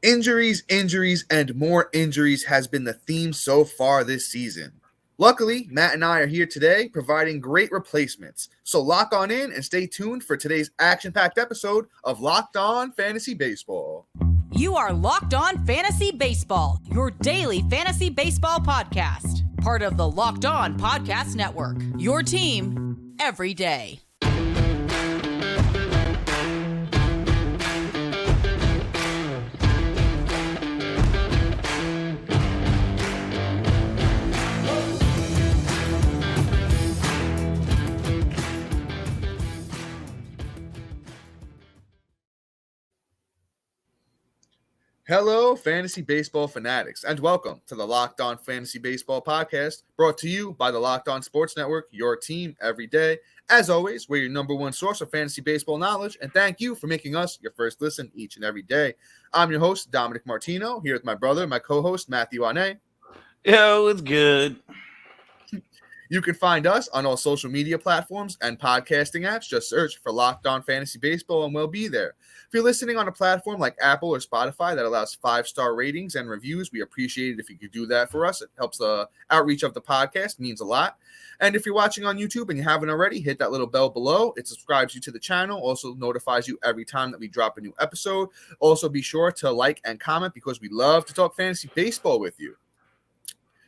Injuries, and more injuries has been the theme so far this season. Luckily, Matt and I are here today providing great replacements. So lock on in and stay tuned for today's action-packed episode of Locked On Fantasy Baseball. You are Locked On Fantasy Baseball, your daily fantasy baseball podcast. Part of the Locked On Podcast Network, your team every day. Hello, fantasy baseball fanatics, and welcome to the Locked On Fantasy Baseball podcast, brought to you by the Locked On Sports Network, your team every day. As always, we're your number one source of fantasy baseball knowledge, and thank you for making us your first listen each and every day. I'm your host, Dominic Martino, here with my brother, my co-host, Matthew Ane. Yo, it's good. You can find us on all social media platforms and podcasting apps. Just search for Locked On Fantasy Baseball and we'll be there. If you're listening on a platform like Apple or Spotify that allows 5-star ratings and reviews, we appreciate it if you could do that for us. It helps the outreach of the podcast, means a lot. And if you're watching on YouTube and you haven't already, hit that little bell below. It subscribes you to the channel, also notifies you every time that we drop a new episode. Also, be sure to like and comment because we love to talk fantasy baseball with you.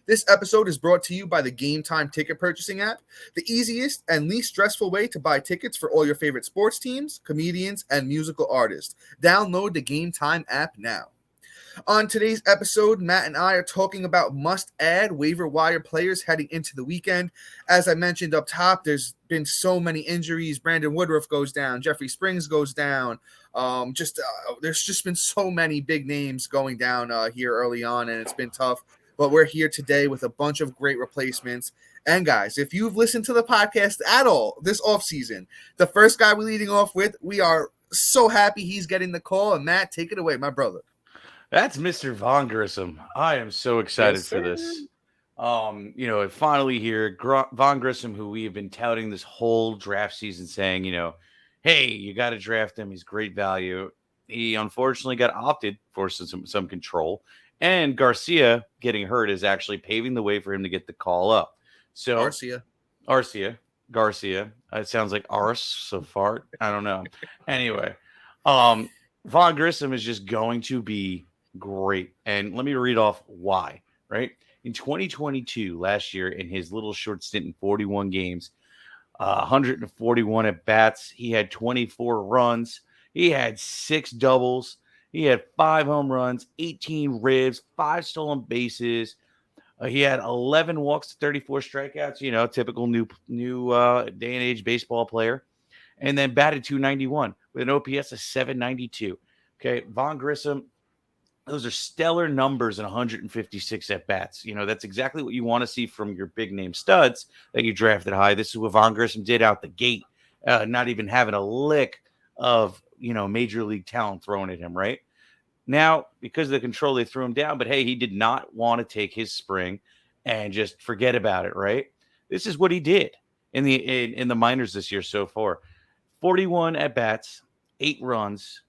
This episode is brought to you by the Gametime ticket purchasing app, the easiest and least stressful way to buy tickets for all your favorite sports teams, comedians, and musical artists. Download the Gametime app now. On today's episode, Matt and I are talking about must-add waiver wire players heading into the weekend. As I mentioned up top, there's been so many injuries. Brandon Woodruff goes down. Jeffrey Springs goes down. There's just been so many big names going down here early on, and it's been tough. But we're here today with a bunch of great replacements. And guys, if you've listened to the podcast at all this offseason, the first guy we're leading off with, we are so happy he's getting the call. And Matt, take it away, my brother. That's Mr. Vaughn Grissom. I am so excited for this. Finally here, Vaughn Grissom, who we have been touting this whole draft season, saying, hey, you got to draft him. He's great value. He unfortunately got opted for some control. And Garcia getting hurt is actually paving the way for him to get the call up. So Garcia. It sounds like Ars so far. I don't know. Anyway, Vaughn Grissom is just going to be great. And let me read off why, right? In 2022, last year, in his little short stint in 41 games, 141 at bats, he had 24 runs. He had 6 doubles. He had 5 home runs, 18 ribs, 5 stolen bases. He had 11 walks to 34 strikeouts, typical new day and age baseball player. And then batted .291 with an OPS of 792. Okay, Vaughn Grissom, those are stellar numbers in 156 at-bats. That's exactly what you want to see from your big-name studs that you drafted high. This is what Vaughn Grissom did out the gate, not even having a lick of major league talent thrown at him, right? Now, because of the control, they threw him down, but hey, he did not want to take his spring and just forget about it, right? This is what he did in the minors this year so far. 41 at-bats, 8 runs,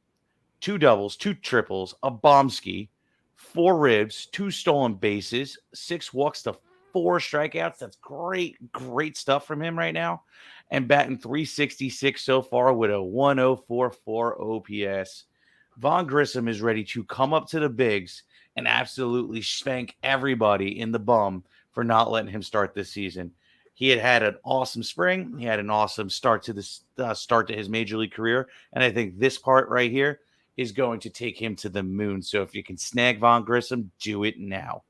2 doubles, 2 triples, a bombski, 4 ribs, 2 stolen bases, 6 walks to 4 strikeouts. That's great stuff from him right now. And batting .366 so far with a 1.044 OPS. Vaughn Grissom is ready to come up to the bigs and absolutely spank everybody in the bum for not letting him start this season. He had an awesome spring. He had an awesome start to his major league career. And I think this part right here is going to take him to the moon. So if you can snag Vaughn Grissom, do it now.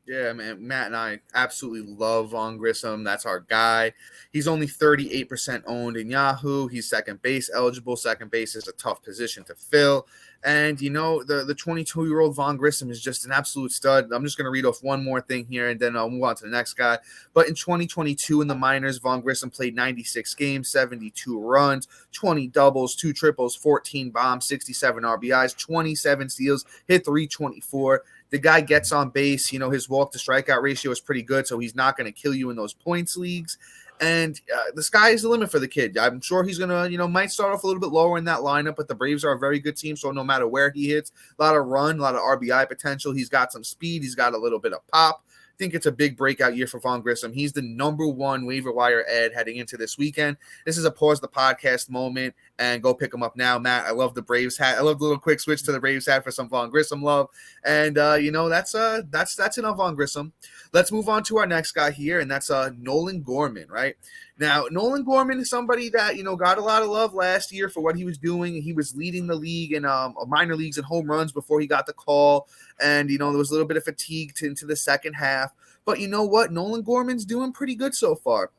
Yeah, man, Matt and I absolutely love Vaughn Grissom. That's our guy. He's only 38% owned in Yahoo. He's second base eligible. Second base is a tough position to fill. And, the 22-year-old Vaughn Grissom is just an absolute stud. I'm just going to read off one more thing here, and then I'll move on to the next guy. But in 2022 in the minors, Vaughn Grissom played 96 games, 72 runs, 20 doubles, 2 triples, 14 bombs, 67 RBIs, 27 steals, hit .324. The guy gets on base. His walk to strikeout ratio is pretty good, so he's not going to kill you in those points leagues. And the sky is the limit for the kid. I'm sure he's going to, might start off a little bit lower in that lineup, but the Braves are a very good team. So no matter where he hits, a lot of run, a lot of RBI potential. He's got some speed. He's got a little bit of pop. I think it's a big breakout year for Vaughn Grissom. He's the number one waiver wire ad heading into this weekend. This is a pause the podcast moment and go pick him up now, Matt. I love the Braves hat. I love the little quick switch to the Braves hat for some Vaughn Grissom love. And that's enough Vaughn Grissom. Let's move on to our next guy here, and that's Nolan Gorman, right? Now, Nolan Gorman is somebody that, got a lot of love last year for what he was doing. He was leading the league in minor leagues and home runs before he got the call. And, there was a little bit of fatigue into the second half. But you know what? Nolan Gorman's doing pretty good so far.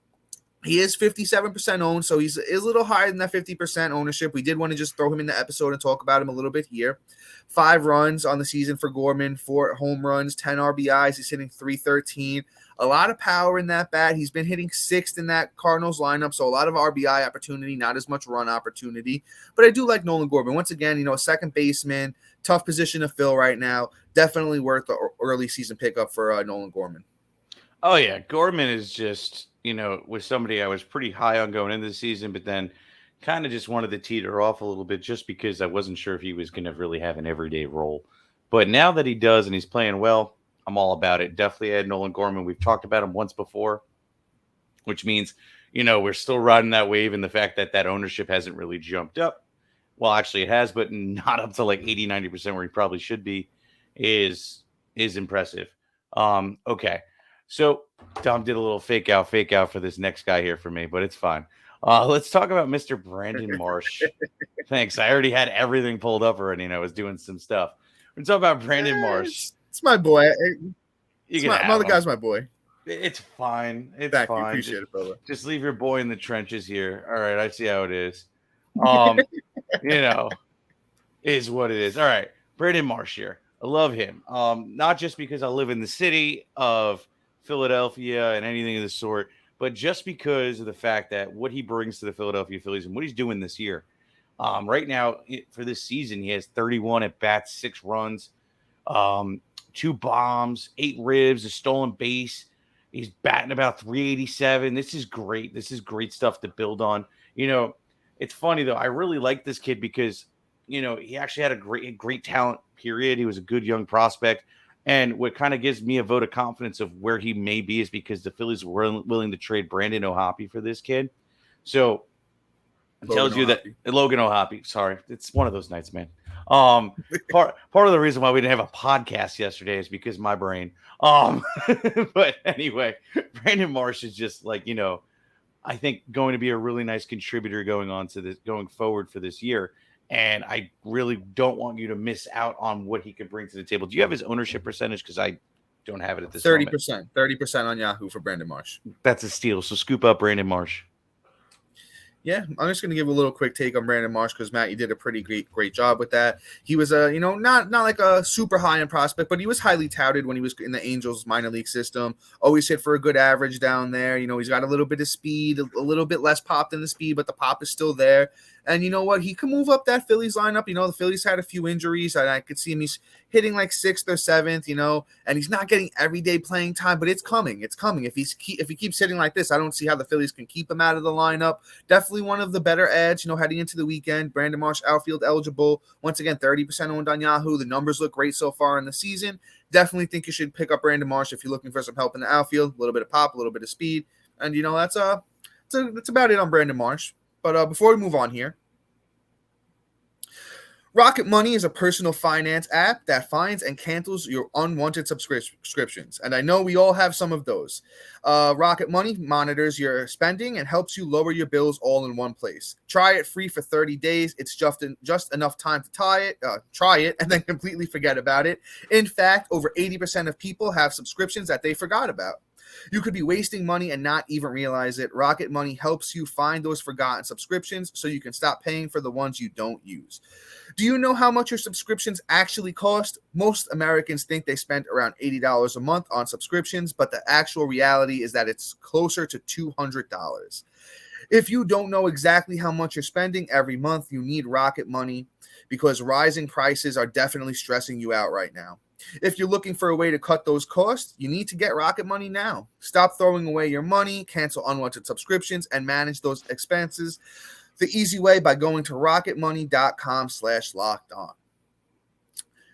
He is 57% owned, so he's a little higher than that 50% ownership. We did want to just throw him in the episode and talk about him a little bit here. 5 runs on the season for Gorman, 4 home runs, 10 RBIs. He's hitting .313. A lot of power in that bat. He's been hitting 6th in that Cardinals lineup, so a lot of RBI opportunity, not as much run opportunity. But I do like Nolan Gorman. Once again, second baseman, tough position to fill right now. Definitely worth the early season pickup for Nolan Gorman. Oh, yeah. Gorman is just, was somebody I was pretty high on going into the season, but then kind of just wanted to teeter off a little bit just because I wasn't sure if he was going to really have an everyday role. But now that he does and he's playing well, I'm all about it. Definitely add Nolan Gorman. We've talked about him once before, which means, we're still riding that wave, and the fact that ownership hasn't really jumped up. Well, actually it has, but not up to like 80, 90% where he probably should be is impressive. Okay. So Tom did a little fake out for this next guy here for me, but it's fine. Let's talk about Mr. Brandon Marsh. Thanks. I already had everything pulled up already, and I was doing some stuff. We're talking about Brandon Marsh. It's my boy. My other guy's my boy. It's fine. It's Thank fine. You. Appreciate it, brother. Just leave your boy in the trenches here. All right, I see how it is. Is what it is. All right, Brandon Marsh here. I love him. Not just because I live in the city of Philadelphia and anything of the sort, but just because of the fact that what he brings to the Philadelphia Phillies and what he's doing this year. Right now, for this season, he has 31 at bats, 6 runs, 2 bombs, 8 ribs, a stolen base. He's batting about 387. This is great. This is great stuff to build on. It's funny, though. I really like this kid because, he actually had a great talent, period. He was a good young prospect. And what kind of gives me a vote of confidence of where he may be is because the Phillies were willing to trade Brandon O'Hoppe for this kid. So it tells you that Logan O'Hoppe, sorry, it's one of those nights, man. Part of the reason why we didn't have a podcast yesterday is because my brain. But anyway, Brandon Marsh is just like, I think going to be a really nice contributor going forward for this year. And I really don't want you to miss out on what he could bring to the table. Do you have his ownership percentage? Because I don't have it at this 30%. 30% on Yahoo for Brandon Marsh. That's a steal. So scoop up Brandon Marsh. Yeah, I'm just going to give a little quick take on Brandon Marsh because, Matt, you did a pretty great job with that. He was, not like a super high-end prospect, but he was highly touted when he was in the Angels minor league system. Always hit for a good average down there. He's got a little bit of speed, a little bit less pop than the speed, but the pop is still there. And you know what? He can move up that Phillies lineup. The Phillies had a few injuries, and I could see him. He's hitting like 6th or 7th, and he's not getting everyday playing time, but it's coming. It's coming. If he keeps hitting like this, I don't see how the Phillies can keep him out of the lineup. Definitely one of the better ads, heading into the weekend. Brandon Marsh outfield eligible. Once again, 30% owned on Yahoo. The numbers look great so far in the season. Definitely think you should pick up Brandon Marsh if you're looking for some help in the outfield. A little bit of pop, a little bit of speed. And, that's about it on Brandon Marsh. But before we move on here, Rocket Money is a personal finance app that finds and cancels your unwanted subscriptions. And I know we all have some of those. Rocket Money monitors your spending and helps you lower your bills all in one place. Try it free for 30 days. It's just enough time to try it, and then completely forget about it. In fact, over 80% of people have subscriptions that they forgot about. You could be wasting money and not even realize it. Rocket Money helps you find those forgotten subscriptions so you can stop paying for the ones you don't use. Do you know how much your subscriptions actually cost? Most Americans think they spend around $80 a month on subscriptions, but the actual reality is that it's closer to $200. If you don't know exactly how much you're spending every month, you need Rocket Money because rising prices are definitely stressing you out right now. If you're looking for a way to cut those costs, you need to get Rocket Money now. Stop throwing away your money, cancel unwanted subscriptions, and manage those expenses the easy way by going to rocketmoney.com/lockedon.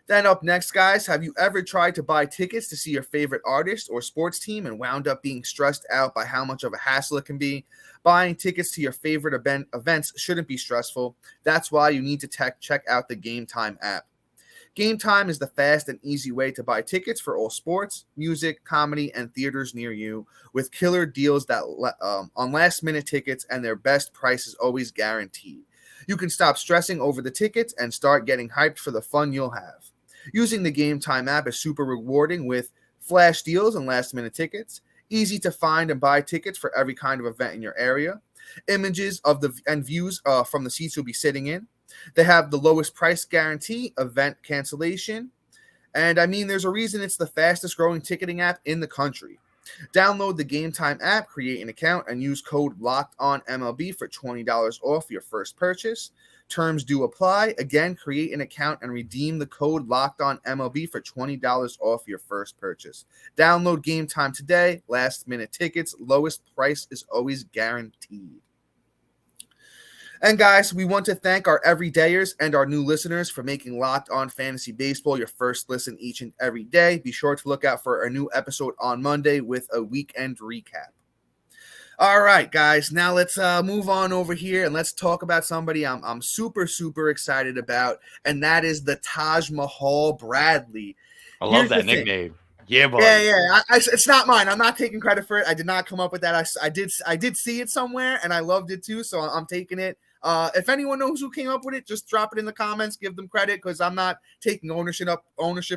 Then up next, guys, have you ever tried to buy tickets to see your favorite artist or sports team and wound up being stressed out by how much of a hassle it can be? Buying tickets to your favorite events shouldn't be stressful. That's why you need to check out the Gametime app. Gametime is the fast and easy way to buy tickets for all sports, music, comedy, and theaters near you, with killer deals that on last-minute tickets, and their best price is always guaranteed. You can stop stressing over the tickets and start getting hyped for the fun you'll have. Using the Gametime app is super rewarding with flash deals and last-minute tickets, easy to find and buy tickets for every kind of event in your area, images of and views from the seats you'll be sitting in. They have the lowest price guarantee, event cancellation, and I mean, there's a reason it's the fastest growing ticketing app in the country. Download the Gametime app, create an account, and use code LOCKEDONMLB for $20 off your first purchase. Terms do apply. Again, create an account and redeem the code LOCKEDONMLB for $20 off your first purchase. Download Gametime today. Last minute tickets. Lowest price is always guaranteed. And guys, we want to thank our everydayers and our new listeners for making Locked On Fantasy Baseball your first listen each and every day. Be sure to look out for a new episode on Monday with a weekend recap. All right, guys, now let's move on over here and let's talk about somebody I'm super, super excited about, and that is the Taj Bradley. I love that nickname. Yeah, boy. Yeah. It's not mine. I'm not taking credit for it. I did not come up with that. I did see it somewhere, and I loved it too, so I'm taking it. If anyone knows who came up with it, just drop it in the comments. Give them credit because I'm not taking ownership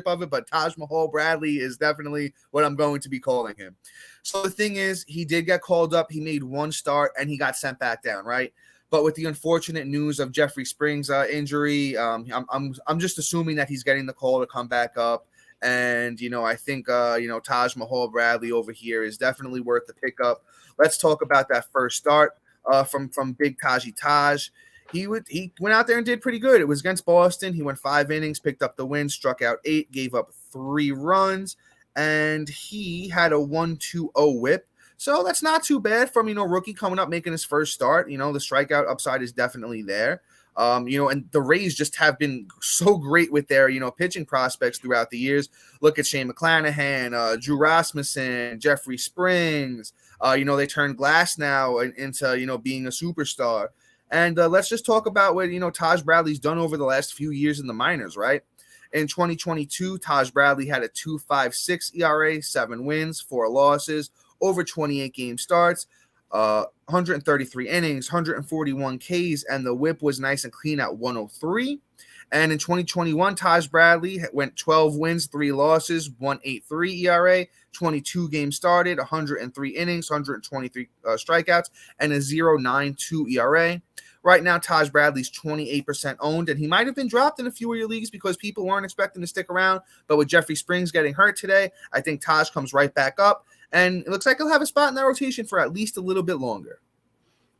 of it. But Taj Bradley is definitely what I'm going to be calling him. So the thing is, he did get called up. He made one start and he got sent back down, right? But with the unfortunate news of Jeffrey Springs' injury, I'm just assuming that he's getting the call to come back up. And I think Taj Bradley over here is definitely worth the pickup. Let's talk about that first start. From Big Taj. He went out there and did pretty good. It was against Boston. He went 5 innings, picked up the win, struck out 8, gave up 3 runs, and he had a 1.20 whip. So that's not too bad from rookie coming up making his first start. The strikeout upside is definitely there. And the Rays just have been so great with their pitching prospects throughout the years. Look at Shane McClanahan, Drew Rasmussen, Jeffrey Springs. They turned Glass now into being a superstar. And let's just talk about what Taj Bradley's done over the last few years in the minors, right? In 2022, Taj Bradley had a 2.56 ERA, 7 wins, 4 losses, over 28 game starts, 133 innings, 141 Ks, and the whip was nice and clean at 103. And in 2021, Taj Bradley went 12 wins, 3 losses, 1.83 ERA, 22 games started, 103 innings, 123 strikeouts, and a 0.92 ERA. Right now, Taj Bradley's 28% owned, and he might have been dropped in a few of your leagues because people weren't expecting to stick around. But with Jeffrey Springs getting hurt today, I think Taj comes right back up, and it looks like he'll have a spot in that rotation for at least a little bit longer.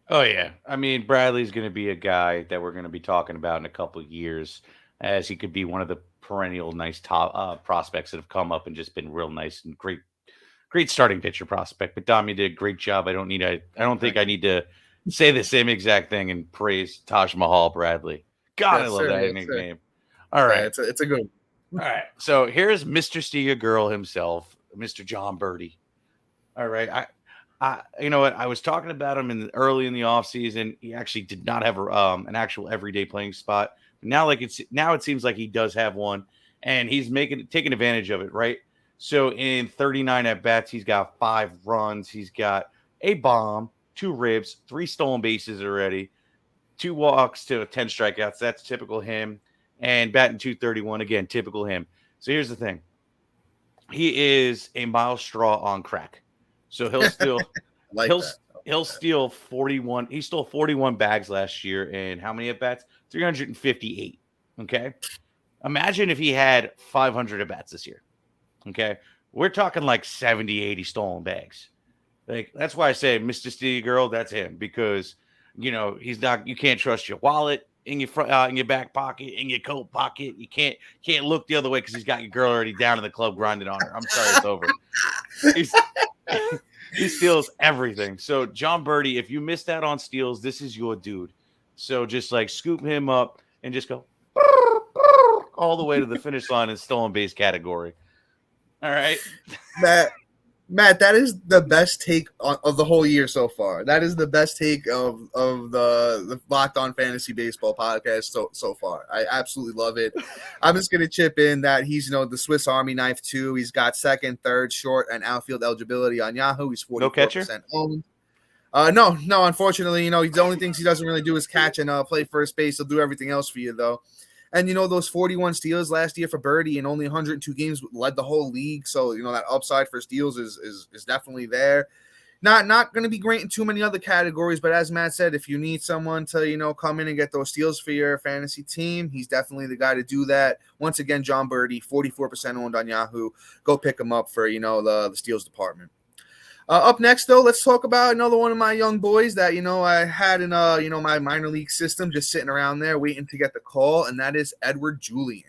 Oh, yeah. I mean, Bradley's going to be a guy that we're going to be talking about in a couple of years, as he could be one of the perennial nice top prospects that have come up and just been real nice and great starting pitcher prospect. But Dom, you did a great job. I don't think I need to say the same exact thing and praise Taj Bradley. God, yes, I love that nickname. All right. Yeah, it's a good one. All right. So here's Mr. Steer Girl himself, Mr. Jon Berti. All right. You know what? I was talking about him early in the offseason. He actually did not have an actual everyday playing spot. Now it seems like he does have one, and he's taking advantage of it, right? So in 39 at bats, he's got 5 runs. He's got a bomb, 2 ribs, 3 stolen bases already, 2 walks to 10 strikeouts. That's typical him. And batting .231 again, typical him. So here's the thing: he is a Miles Straw on crack. So he'll still he'll steal 41. He stole 41 bags last year, and how many at bats? 358. Okay, imagine if he had 500 at bats this year. Okay, we're talking like 70, 80 stolen bags. Like, that's why I say Mr. Steely Girl, that's him, because he's not. You can't trust your wallet. in your front, in your back pocket, in your coat pocket. You can't look the other way because he's got your girl already down in the club grinding on her. I'm sorry, it's over. He steals everything. So Jon Berti, if you missed out on steals, this is your dude. So just like scoop him up and just go all the way to the finish line in stolen base category. All right, Matt, that is the best take of the whole year so far. That is the best take of the Locked On Fantasy Baseball podcast so far. I absolutely love it. I'm just gonna chip in that he's the Swiss Army knife too. He's got second, third, short, and outfield eligibility on Yahoo. He's 44% owned. No, unfortunately, the only things he doesn't really do is catch and play first base. He'll do everything else for you though. And, those 41 steals last year for Berti in only 102 games led the whole league. So, that upside for steals is definitely there. Not going to be great in too many other categories. But as Matt said, if you need someone to, come in and get those steals for your fantasy team, he's definitely the guy to do that. Once again, Jon Berti, 44% owned on Yahoo. Go pick him up for, the steals department. Up next, though, let's talk about another one of my young boys that, I had in, my minor league system just sitting around there waiting to get the call, and that is Edouard Julien.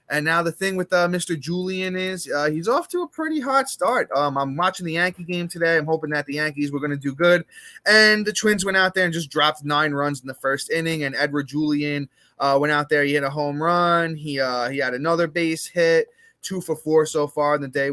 And now the thing with Mr. Julien is he's off to a pretty hot start. I'm watching the Yankee game today. I'm hoping that the Yankees were going to do good. And the Twins went out there and just dropped 9 runs in the first inning, and Edouard Julien went out there. He hit a home run. He had another base hit. 2 for 4 so far in the day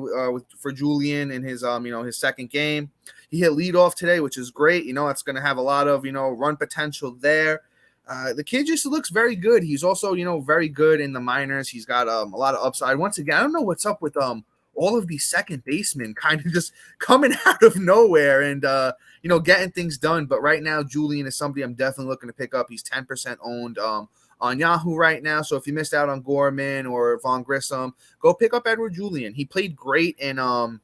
for Julien in his his second game. He hit leadoff today, which is great. It's going to have a lot of run potential there. The kid just looks very good. He's also very good in the minors. He's got a lot of upside. Once again, I don't know what's up with all of these second basemen kind of just coming out of nowhere and getting things done. But right now, Julien is somebody I'm definitely looking to pick up. He's 10% owned on Yahoo right now. So if you missed out on Gorman or Vaughn Grissom, go pick up Edouard Julien. He played great in the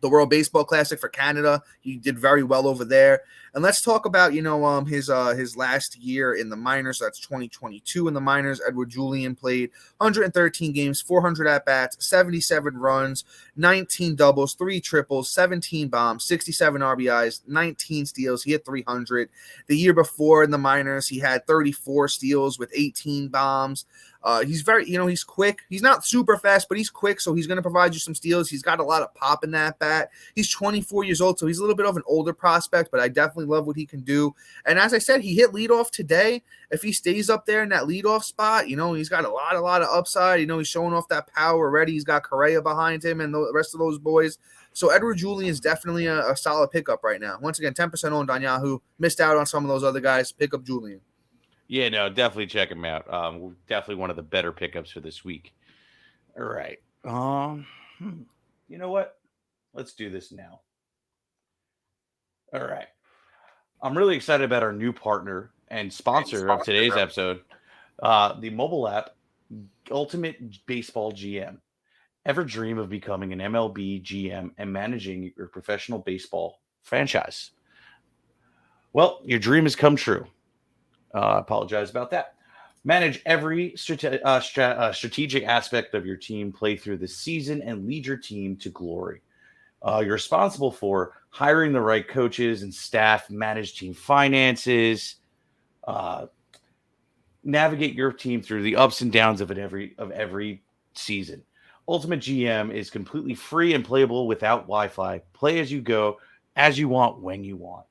World Baseball Classic for Canada. He did very well over there. And let's talk about, his last year in the minors. So that's 2022 in the minors. Edouard Julien played 113 games, 400 at-bats, 77 runs, 19 doubles, 3 triples, 17 bombs, 67 RBIs, 19 steals. He hit 300. The year before in the minors, he had 34 steals with 18 bombs. He's very, he's quick. He's not super fast, but he's quick, so he's going to provide you some steals. He's got a lot of pop in that bat. He's 24 years old, so he's a little bit of an older prospect, but I definitely love what he can do. And as I said, he hit leadoff today. If he stays up there in that leadoff spot, he's got a lot of upside. He's showing off that power already. He's got Correa behind him and the rest of those boys. So Edouard Julien is definitely a solid pickup right now. Once again, 10% owned on Yahoo. Missed out on some of those other guys. Pick up Julien. Yeah, no, definitely check him out. Definitely one of the better pickups for this week. All right. You know what? Let's do this now. All right. I'm really excited about our new partner and sponsor of today's episode, the mobile app, Ultimate Baseball GM. Ever dream of becoming an MLB GM and managing your professional baseball franchise? Well, your dream has come true. I apologize about that. Manage every strategic aspect of your team, play through the season, and lead your team to glory. You're responsible for hiring the right coaches and staff, manage team finances, navigate your team through the ups and downs of every season. Ultimate GM is completely free and playable without Wi-Fi. Play as you go, as you want, when you want.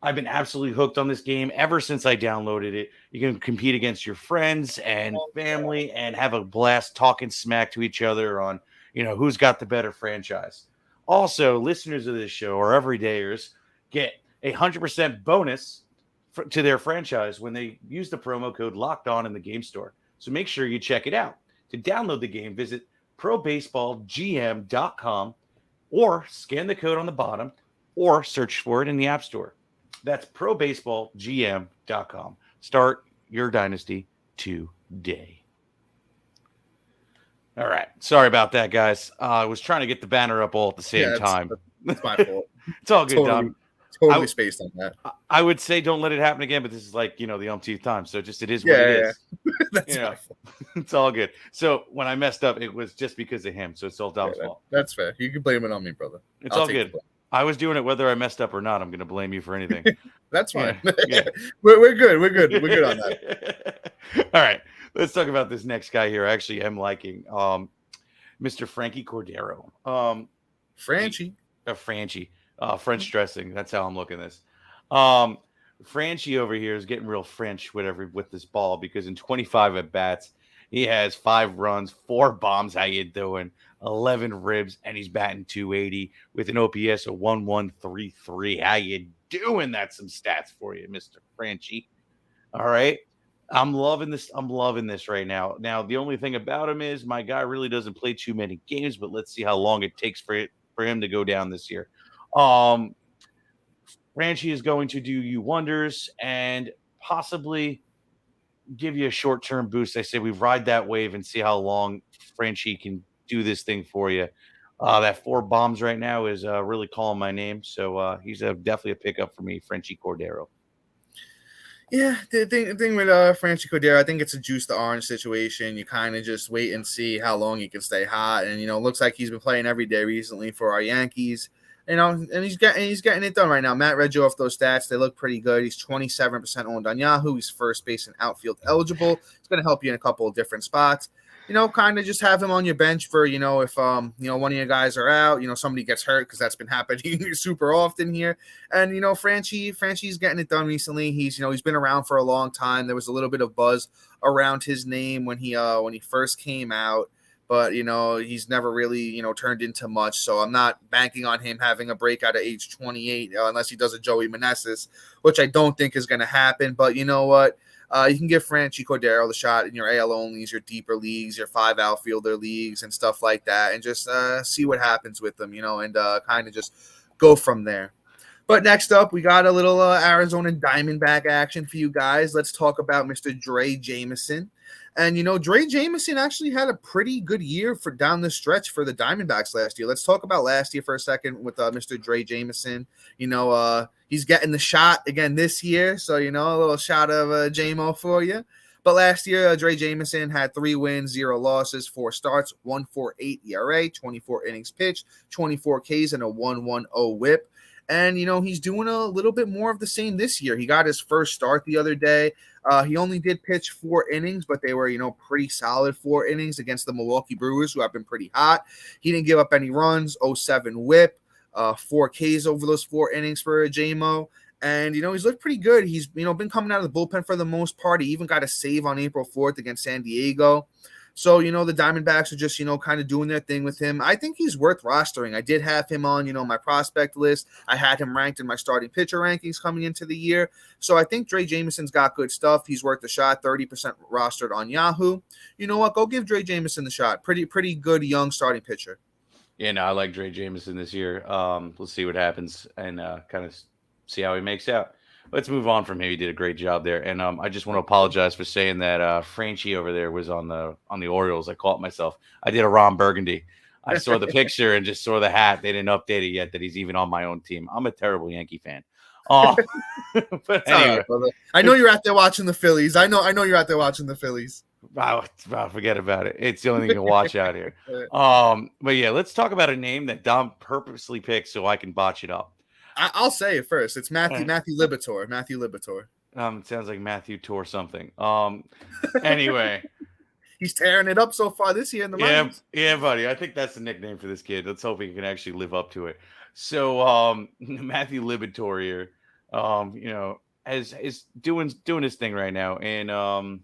I've been absolutely hooked on this game ever since I downloaded it. You can compete against your friends and family and have a blast talking smack to each other on, who's got the better franchise. Also, listeners of this show or everydayers get 100% bonus to their franchise when they use the promo code LOCKEDON in the game store. So make sure you check it out. To download the game, visit probaseballgm.com or scan the code on the bottom or search for it in the App Store. That's probaseballgm.com. Start your dynasty today. All right. Sorry about that, guys. I was trying to get the banner up all at the same time. It's my fault. It's all good, Dom. Totally spaced on that. I would say don't let it happen again, but this is like, the umpteenth time. So it is what it is. That's my fault. It's all good. So when I messed up, it was just because of him. So it's all Dom's fault. That's fair. You can blame it on me, brother. It's all good. I was doing it whether I messed up or not. I'm going to blame you for anything. That's fine. Yeah. We're good. We're good on that. All right. Let's talk about this next guy here. I actually am liking Mr. Franchy Cordero. Franchy. French dressing. That's how I'm looking at this. Franchy over here is getting real French with this ball because in 25 at bats, he has 5 runs, 4 bombs. How you doing? 11 ribs, and he's batting 280 with an OPS of 1133. How you doing? That's some stats for you, Mr. Franchy. All right. I'm loving this. I'm loving this right now. Now, the only thing about him is my guy really doesn't play too many games, but let's see how long it takes for him to go down this year. Franchy is going to do you wonders and possibly give you a short-term boost. I say we ride that wave and see how long Franchy can do this thing for you. That 4 bombs right now is really calling my name, so he's definitely a pickup for me, Franchy Cordero. Yeah, the thing with Franchy Cordero, I think it's a juice the orange situation. You kind of just wait and see how long he can stay hot, and it looks like he's been playing every day recently for our Yankees. And he's getting it done right now. Matt read you off those stats; they look pretty good. He's 27% owned on Yahoo. He's first base and outfield eligible. It's going to help you in a couple of different spots. Kind of just have him on your bench for, if, one of your guys are out, somebody gets hurt, because that's been happening super often here. And, Franchy's getting it done recently. He's been around for a long time. There was a little bit of buzz around his name when he first came out, but, he's never really, turned into much. So I'm not banking on him having a breakout at age 28, unless he does a Joey Meneses, which I don't think is going to happen. But you know what? You can give Franchy Cordero the shot in your AL onlys, your deeper leagues, your 5 outfielder leagues, and stuff like that, and just see what happens with them, and kind of just go from there. But next up, we got a little Arizona Diamondback action for you guys. Let's talk about Mr. Drey Jameson. And, Drey Jameson actually had a pretty good year for down the stretch for the Diamondbacks last year. Let's talk about last year for a second with Mr. Drey Jameson. He's getting the shot again this year. So, a little shot of J-Mo for you. But last year, Drey Jameson had 3 wins, 0 losses, 4 starts, 1.48 ERA, 24 innings pitched, 24 Ks, and a 1.10 whip. And, he's doing a little bit more of the same this year. He got his first start the other day. He only did pitch 4 innings, but they were, pretty solid 4 innings against the Milwaukee Brewers, who have been pretty hot. He didn't give up any runs, 0.7 whip, 4 Ks over those 4 innings for J-Mo. And, he's looked pretty good. He's, been coming out of the bullpen for the most part. He even got a save on April 4th against San Diego. So, the Diamondbacks are just, kind of doing their thing with him. I think he's worth rostering. I did have him on, my prospect list. I had him ranked in my starting pitcher rankings coming into the year. So I think Drey Jameson's got good stuff. He's worth the shot, 30% rostered on Yahoo. You know what? Go give Drey Jameson the shot. Pretty good young starting pitcher. Yeah, no, I like Drey Jameson this year. Let's see what happens and kind of see how he makes out. Let's move on from him. He did a great job there. And I just want to apologize for saying that Franchy over there was on the Orioles. I caught myself. I did a Ron Burgundy. I saw the picture and just saw the hat. They didn't update it yet that he's even on my own team. I'm a terrible Yankee fan. But anyway. Right, I know you're out there watching the Phillies. I know you're out there watching the Phillies. Wow, forget about it. It's the only thing to watch out here. But yeah, let's talk about a name that Dom purposely picked so I can botch it up. I'll say it first. It's Matthew Liberatore. Matthew Liberatore. It sounds like Matthew tore something. Anyway, he's tearing it up so far this year in the minors. Yeah, buddy. I think that's the nickname for this kid. Let's hope he can actually live up to it. So, Matthew Liberatore here, is doing his thing right now, and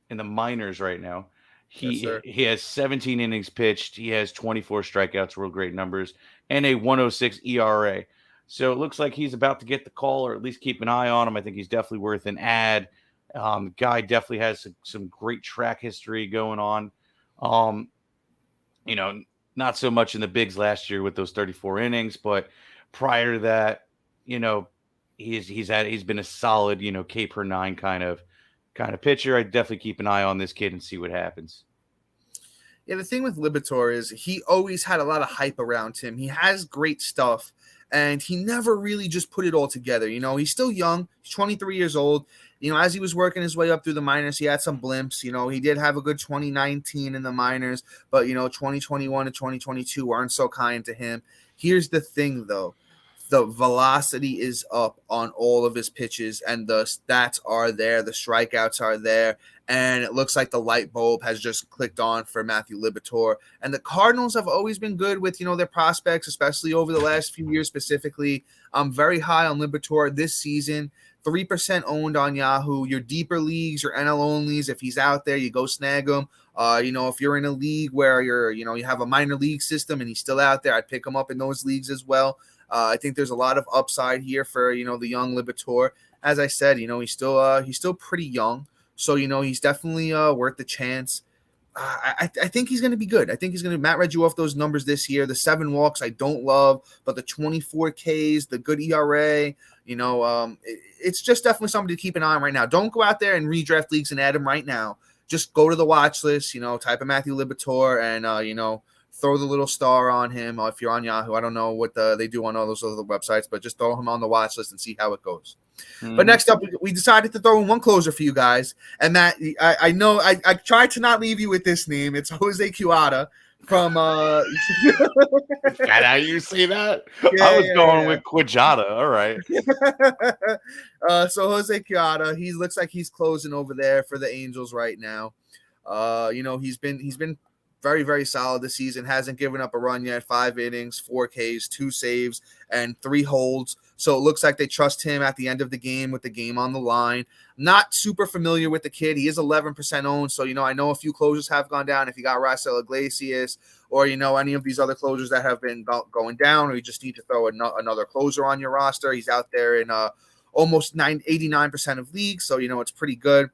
in the minors right now. He has 17 innings pitched. He has 24 strikeouts, real great numbers, and a 1.06 ERA. So it looks like he's about to get the call, or at least keep an eye on him. I think he's definitely worth an ad. Guy definitely has some great track history going on. Not so much in the bigs last year with those 34 innings, but prior to that, he's been a solid, K per 9 kind of pitcher. I definitely keep an eye on this kid and see what happens. Yeah, the thing with Liberatore is he always had a lot of hype around him. He has great stuff. and he never really just put it all together. He's still young. He's 23 years old. As he was working his way up through the minors, he had some blimps. He did have a good 2019 in the minors, but 2021 and 2022 aren't so kind to him. Here's the thing, though. The velocity is up on all of his pitches, and the stats are there. The strikeouts are there, and it looks like the light bulb has just clicked on for Matthew Liberatore. And the Cardinals have always been good with, their prospects, especially over the last few years specifically. I'm very high on Liberatore this season. 3% owned on Yahoo. Your deeper leagues, your NL onlys, if he's out there, you go snag him. If you're in a league where you have a minor league system and he's still out there, I'd pick him up in those leagues as well. I think there's a lot of upside here for, the young Liberatore. As I said, he's still pretty young. So, he's definitely worth the chance. I think he's going to be good. I think he's going to – Matt read you off those numbers this year. The 7 walks I don't love, but the 24 Ks, the good ERA, it's just definitely something to keep an eye on right now. Don't go out there and redraft leagues and add him right now. Just go to the watch list, type in Matthew Liberatore and, throw the little star on him if you're on Yahoo. I don't know what they do on all those other websites, but just throw him on the watch list and see how it goes. But next up, we decided to throw in one closer for you guys. And Matt, I know I tried to not leave you with this name. It's Jose Quijada from Is that how you see that? Yeah, I was going with Quijada. All right. So Jose Quijada, he looks like he's closing over there for the Angels right now. He's been very, very solid this season. Hasn't given up a run yet. 5 innings, 4 Ks, 2 saves, and 3 holds. So it looks like they trust him at the end of the game with the game on the line. Not super familiar with the kid. He is 11% owned. So, I know a few closers have gone down. If you got Raisel Iglesias or, any of these other closers that have been going down, or you just need to throw another closer on your roster, he's out there in almost 89% of leagues. So, it's pretty good.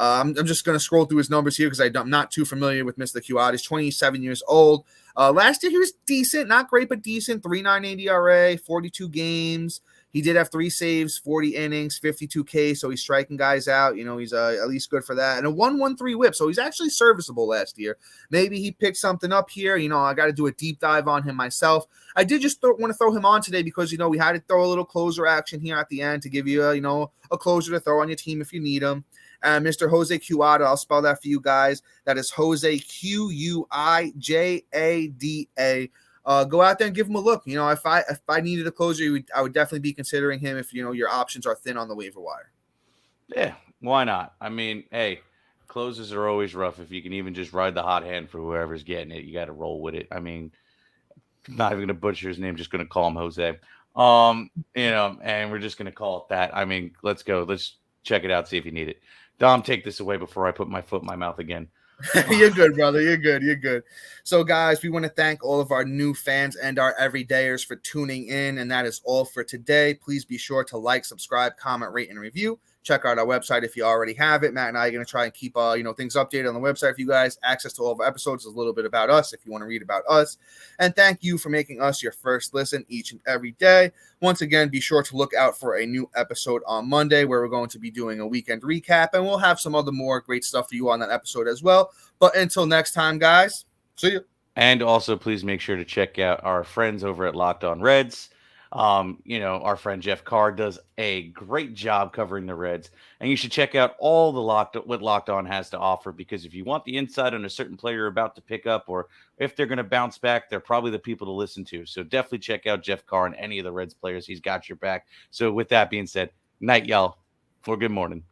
I'm just going to scroll through his numbers here because I'm not too familiar with Mr. Quijada. He's 27 years old. Last year, he was decent. Not great, but decent. 3.98 ERA, 42 games. He did have 3 saves, 40 innings, 52 Ks, so he's striking guys out. He's at least good for that. And a 1.13 whip, so he's actually serviceable last year. Maybe he picked something up here. I got to do a deep dive on him myself. I did just want to throw him on today because, we had to throw a little closer action here at the end to give you, a closer to throw on your team if you need him. Mr. Jose Quijada, I'll spell that for you guys. That is Jose Quijada. Go out there and give him a look. If I needed a closer, I would definitely be considering him if your options are thin on the waiver wire. Yeah, why not? I mean, hey, closes are always rough. If you can even just ride the hot hand for whoever's getting it, you got to roll with it. I mean, I'm not even going to butcher his name, just going to call him Jose. And we're just going to call it that. I mean, let's go. Let's check it out, see if you need it. Dom, take this away before I put my foot in my mouth again. You're good, brother. You're good. So, guys, we want to thank all of our new fans and our everydayers for tuning in, and that is all for today. Please be sure to like, subscribe, comment, rate, and review. Check out our website if you already have it. Matt and I are going to try and keep things updated on the website for you guys. Access to all of our episodes is a little bit about us if you want to read about us. And thank you for making us your first listen each and every day. Once again, be sure to look out for a new episode on Monday where we're going to be doing a weekend recap, and we'll have some other more great stuff for you on that episode as well. But until next time, guys, see you. And also, please make sure to check out our friends over at Locked On Reds. Our friend Jeff Carr does a great job covering the Reds, and you should check out all the what Locked On has to offer, because if you want the insight on a certain player you're about to pick up, or if they're going to bounce back, they're probably the people to listen to. So definitely check out Jeff Carr and any of the Reds players. He's got your back. So with that being said, night, y'all, or good morning.